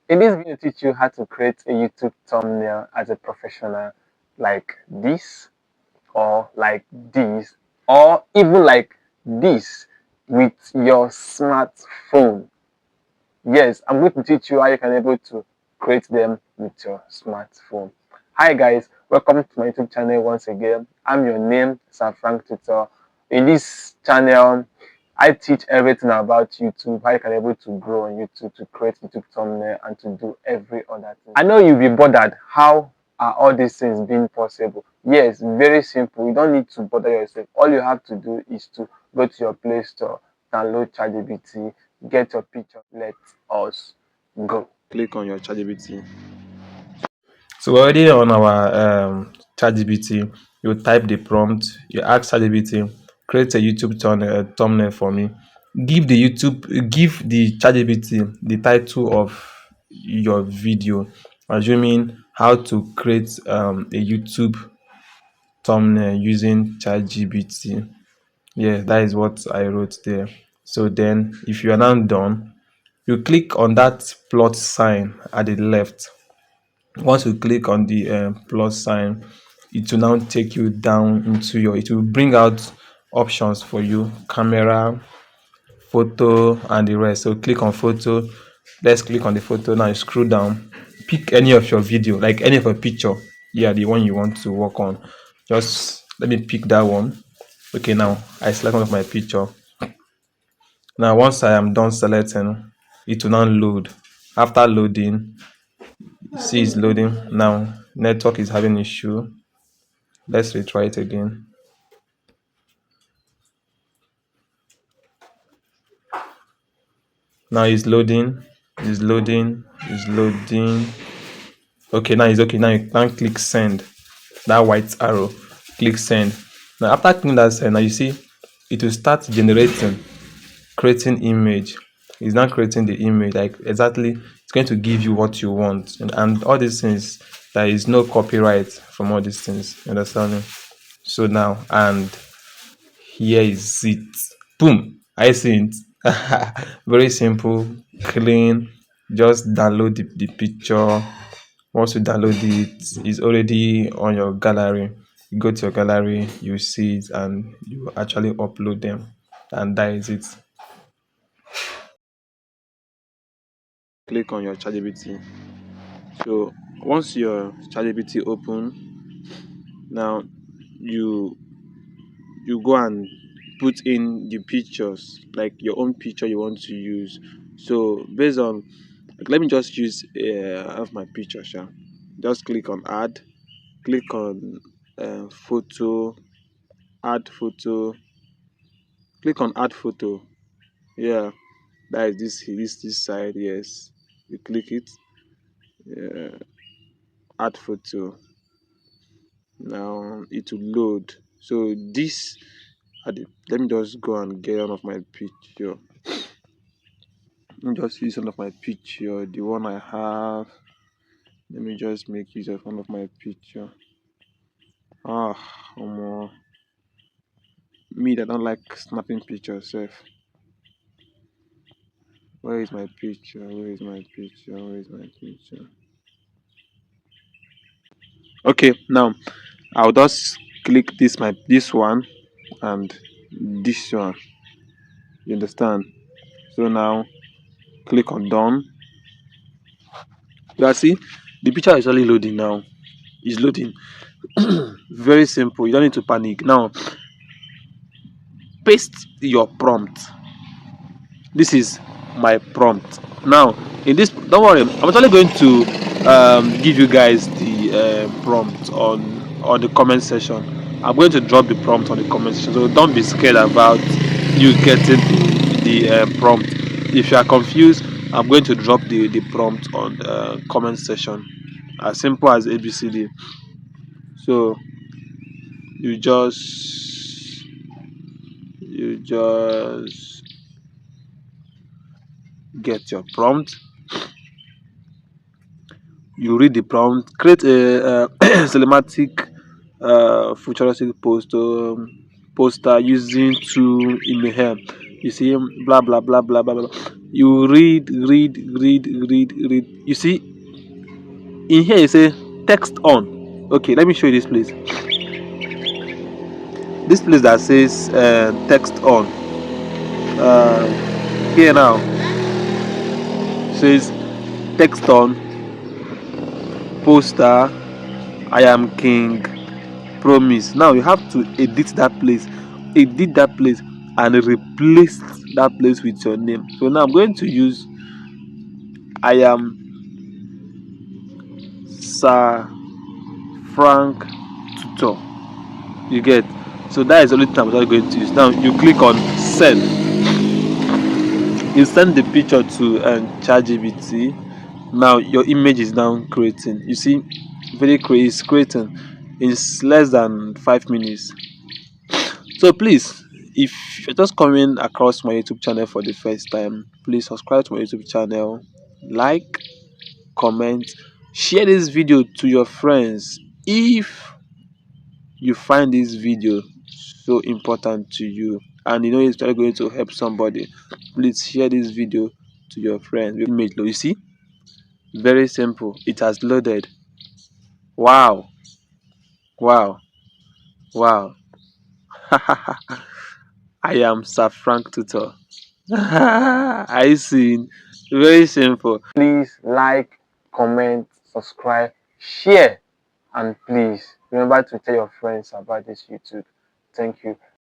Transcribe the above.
In this video, I teach you how to create a YouTube thumbnail as a professional, like this, or like this, or even like this with your smartphone. Yes, I'm going to teach you how you can able to create them with your smartphone. Hi guys, welcome to my YouTube channel once again. I'm your name, Sir Frank Tutor. In this channel, I teach everything about YouTube, how you can able to grow on YouTube, to create YouTube thumbnail, and to do every other thing. I know you'll be bothered. How are all these things being possible? Yes, very simple. You don't need to bother yourself. All you have to do is to go to your Play Store, download ChatGPT, get your picture. Let us go. Click on your ChatGPT. So we're already on our ChatGPT. You type the prompt. You ask ChatGPT, create a YouTube thumbnail for me. Give the ChatGPT the title of your video, assuming how to create a YouTube thumbnail using ChatGPT. Yeah, that is what I wrote there. So then, if you are now done, you click on that plus sign at the left. Once you click on the plus sign, it will now take you down into it will bring out options for you: camera, photo, and the rest. So click on photo. Let's click on the photo. Now you scroll down, pick any of your video, like any of your picture. Yeah, the one you want to work on. Just let me pick that one. Okay, now I select one of my picture. Now once I am done selecting, it will now load. After loading, see it's loading. Now network is having issue. Let's retry it again. Now it's loading. It's loading. It's loading. Okay, now it's okay. Now you can click send. That white arrow. Click send. Now after clicking that send, now you see it will start generating, creating image. It's not creating the image like exactly. It's going to give you what you want, and all these things. There is no copyright from all these things. You understand me? So now, and here is it. Boom. I see it. Very simple, clean. Just download the picture. Once you download it, it's already on your gallery. You go to your gallery, you see it, and you actually upload them. And that is it. Click on your ChatGPT. So once your ChatGPT open, now you you go and put in the pictures, like your own picture you want to use. So based on, like, let me just use of my picture. Sha. Just click on add, click on photo, add photo, click on add photo. Yeah, that is this side. Yes, you click it, add photo. Now it will load. So this, let me just go and get one of my picture. Let me just use one of my picture, the one I have. Let me just make use of one of my picture. Ah, me that don't like snapping pictures. Sef. Where is my picture? Where is my picture? Where is my picture? Okay, now I'll just click this one and this one. You understand? So now click on done. You can see the picture is already loading now. It's loading. Very simple. You don't need to panic. Now paste your prompt. This is my prompt. Now in this, don't worry, I'm actually going to give you guys the prompt on the comment section. I'm going to drop the prompt on the comment section, so don't be scared about you getting the prompt. If you are confused, I'm going to drop the prompt on the comment section, as simple as ABCD. So you just get your prompt, you read the prompt, create a cinematic futuristic poster using two image. You see, blah blah blah blah blah blah. You read. You see, in here you say text on. Okay, let me show you this place. This place that says text on. Here now says text on, poster, I am king, promise. Now you have to edit that place and replace that place with your name. So now I'm going to use I am Sir Frank Tutor. You get? So that is the only time I'm going to use. Now you click on send. You send the picture to ChatGPT. Now your image is now creating. You see, is creating. It's less than 5 minutes. So please, if you're just coming across my YouTube channel for the first time, please subscribe to my YouTube channel, like, comment, share this video to your friends. If you find this video so important to you and you know it's really going to help somebody, please share this video to your friends. Image, you see, very simple. It has loaded. Wow, wow, wow. I am Sir Frank Tutor. I see. Very simple. Please like, comment, subscribe, share, and please remember to tell your friends about this YouTube. Thank you.